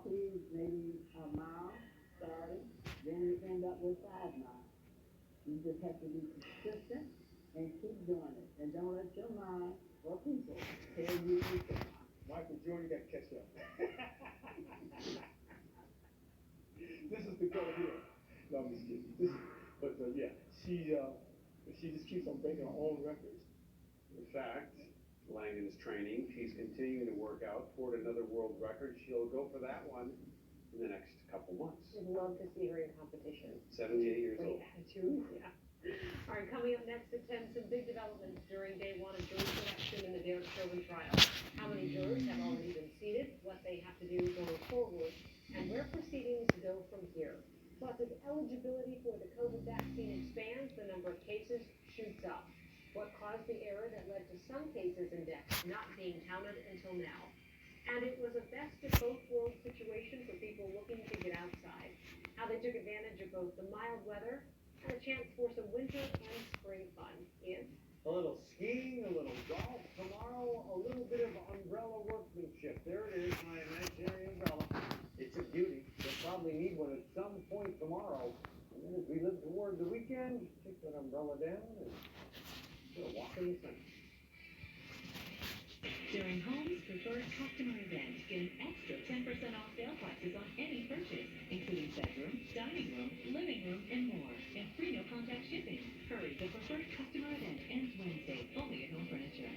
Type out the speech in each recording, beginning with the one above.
walking maybe a mile starting, then you end up with 5 miles. You just have to be consistent and keep doing it. And don't let your mind or people tell you anything. Michael Jordan got to catch up. This is the girl here. No, I'm just kidding. Yeah, she just keeps on breaking her own records. In fact, Langdon is training. She's continuing to work out toward another world record. She'll go for that one in the next couple months. I'd love to see her in competition. 78 years Great old. attitude, yeah. All right, coming up next at 10, some big developments during day one of jury selection in the Derek Chauvin trial. How many jurors have already been seated, what they have to do going forward, and where proceedings go from here. Plus, as eligibility for the COVID vaccine expands, the number of cases shoots up. What caused the error that led to some cases indexed not being counted until now. And it was a best of both worlds situation for people looking to get outside. How they took advantage of both the mild weather and a chance for some winter and spring fun. Ian? A little skiing, a little golf. Tomorrow, a little bit of umbrella workmanship. There it is, my imaginary umbrella. It's a beauty. You'll probably need one at some point tomorrow. And then as we look toward the weekend, take that umbrella down and walk in the sun. During Home's preferred customer event, get an extra 10% off sale prices on any purchase, including bedroom, dining room, living room, and more, and free no-contact shipping. Hurry, the preferred customer event ends Wednesday, only at Home Furniture.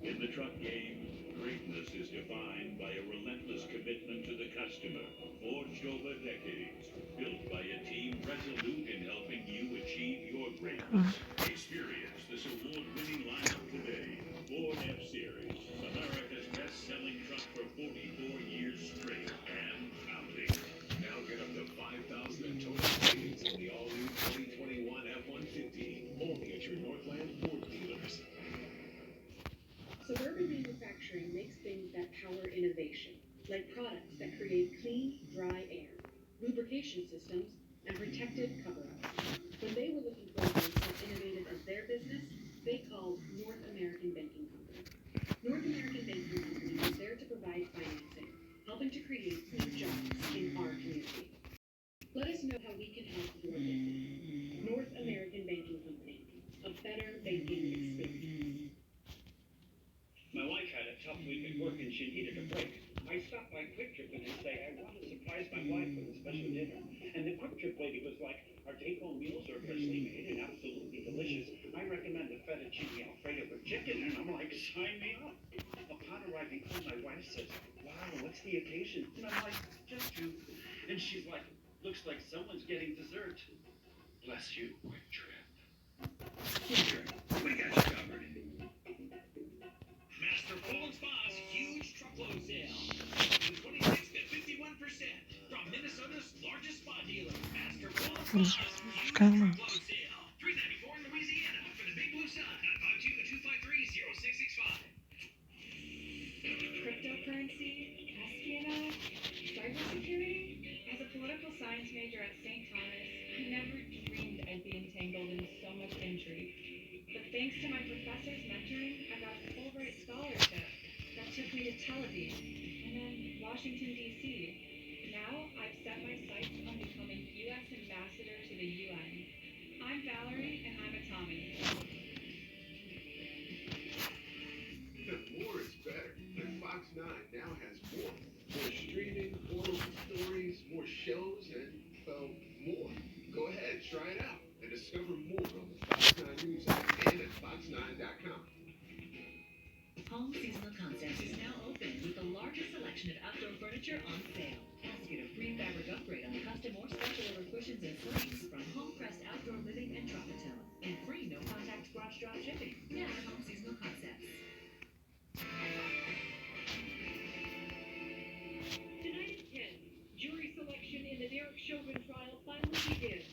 In the truck game, greatness is defined by a relentless commitment to the customer, forged over decades, built by a team resolute in helping you achieve your greatness. Experience this award-winning lineup today. Ford F-Series, America's best-selling truck for 44 years straight and counting. Now get up to $5,000 in total savings on the all-new 2021 F-150, only at your Northland Ford dealers. Suburban manufacturing makes things that power innovation, like products that create clean, dry air, lubrication systems, and protective cover-ups. When they were looking for a group as innovative as their business, they called North American Banking Company. North American Banking Company is there to provide financing, helping to create new jobs in our community. Let us know how we can help your business. North American Banking Company, a better banking experience. My wife had a tough week at work and she needed a break. I stopped by Quick Trip and say, I want to surprise my wife with a special dinner. And the Quick Trip lady was like, our take-home meals are freshly made and absolutely delicious. I recommend the fettuccine alfredo with chicken. And I'm like, sign me up. Upon arriving home, my wife says, wow, what's the occasion? And I'm like, just you. And she's like, looks like someone's getting dessert. Bless you, Quick Trip. Here, we got you covered. Master Pool and Spa's huge truckload sale. From 26 to 51% from Minnesota's largest spa dealer. Master Pool and Spa's huge truckload sale. $394 in Louisiana for the Big Blue Sun. 952-253-0665. Cryptocurrency, espionage, cybersecurity. As a political science major at St. Thomas, I never dreamed I'd be entangled in so much intrigue. But thanks to my professor's mentoring, I got a Fulbright scholarship that took me to Tel Aviv and then Washington, D.C. Now I've set my sights on becoming U.S. Ambassador to the UN. I'm Valerie, and I'm a Tommy. More is better, and Fox 9 now has more. More streaming, more local stories, more shows, and, well, more. Go ahead, try it out, and discover more on the Fox 9 News app and at fox9.com. Home Seasonal Concepts is now open with the largest selection of outdoor furniture on sale. Plus, get a free fabric upgrade on custom or special order cushions and slings from Home Crest Outdoor Living and Tropitell. And free no-contact garage drop shipping. Now at Home Seasonal Concepts. Tonight at 10, jury selection in the Derek Chauvin trial finally begins.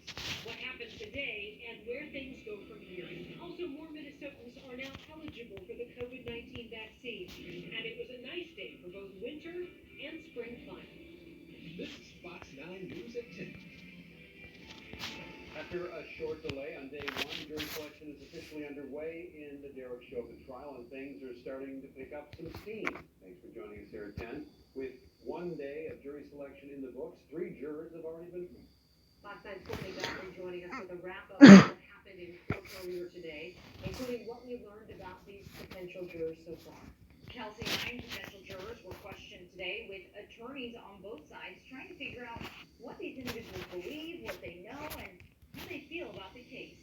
What happens today and where things go from here. Also, more Minnesotans are now eligible for the COVID-19 vaccine. And it was a nice day for both winter and spring fun. This is Fox 9 News at 10. After a short delay on day one, jury selection is officially underway in the Derek Chauvin trial, and things are starting to pick up some steam. Thanks for joining us here at 10. With one day selection in the books. 3 jurors have already been. Last night's Courtney Godwin joining us with a wrap-up of what happened in court earlier today, including what we learned about these potential jurors so far. Kelsey, 9 potential jurors were questioned today with attorneys on both sides trying to figure out what these individuals believe, what they know, and how they feel about the case.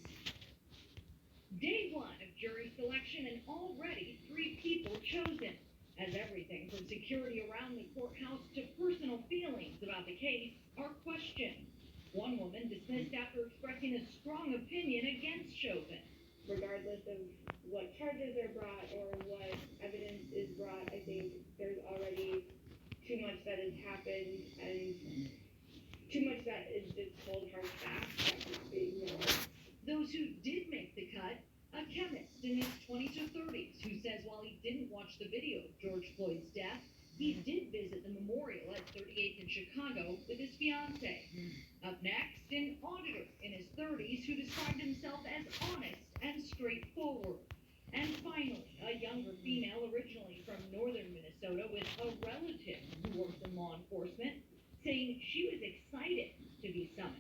Day 1 of jury selection, and already 3 people chosen, as everything from security around the courthouse to personal feelings about the case are questioned. One woman dismissed after expressing a strong opinion against Chauvin. Regardless of what charges are brought or what evidence is brought, I think there's already too much that has happened and too much that is just cold hard facts that cannot be ignored. Those who did make the cut, a chemist in his 20s or 30s who says while he didn't watch the video of George Floyd's death, he did visit the memorial at 38th in Chicago with his fiancée. Up next, an auditor in his 30s who described himself as honest and straightforward. And finally, a younger female originally from northern Minnesota with a relative who works in law enforcement, saying she was excited to be summoned.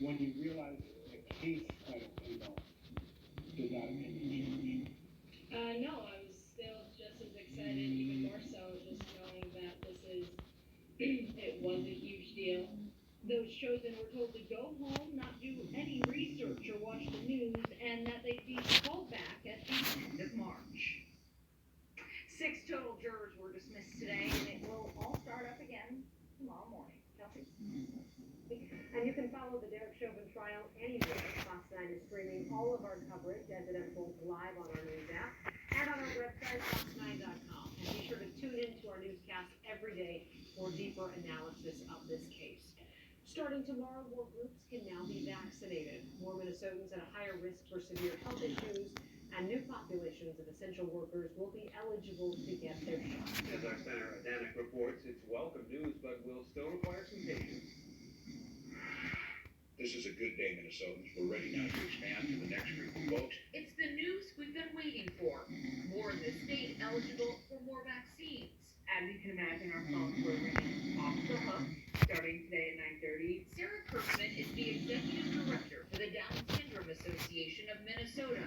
When you realize the case title, did that make you change? No, I was still just as excited, even more so, just knowing that this is, it was a huge deal. Those chosen were told to go home, not do any research or watch the news, and that they'd be called back at the end of March. 6 total jurors were dismissed today, and it will all start up again tomorrow morning. Kelsey? And you can follow the Derek Chauvin trial anywhere. Fox 9 is streaming all of our coverage as it unfolds live on our news app and on our website, fox9.com. And be sure to tune in to our newscasts every day for deeper analysis of this case. Starting tomorrow, more groups can now be vaccinated. More Minnesotans at a higher risk for severe health issues and new populations of essential workers will be eligible to get their shots. As our Senator Adanek reports, it's welcome news, but will still require some patience. This is a good day, Minnesotans. We're ready now to expand to the next group of folks. It's the news we've been waiting for. More in the state eligible for more vaccines. As you can imagine, our phones were ringing off the hook, starting today at 9:30. Sarah Kirkman is the executive director for the Down Syndrome Association of Minnesota.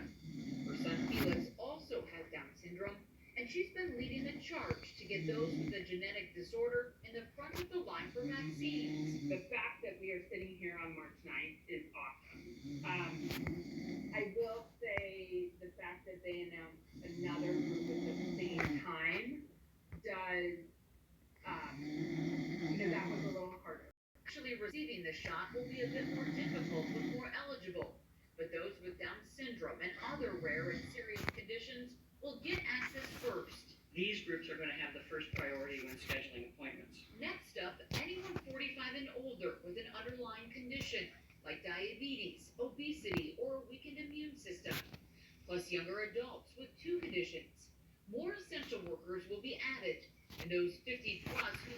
Her son Felix also has Down syndrome, and she's been leading the charge to get those with a genetic disorder in the front of the line for vaccines. The fact that we are sitting here on March 9th is awesome. I will say the fact that they announced another group at the same time does, that was a little harder. Actually receiving the shot will be a bit more difficult with more eligible, but those with Down syndrome and other rare and serious conditions will get access first. These groups are going to have the first priority when scheduling appointments. Next up, anyone 45 and older with an underlying condition like diabetes, obesity, or a weakened immune system, plus younger adults with 2 conditions. More essential workers will be added, and those 50 plus who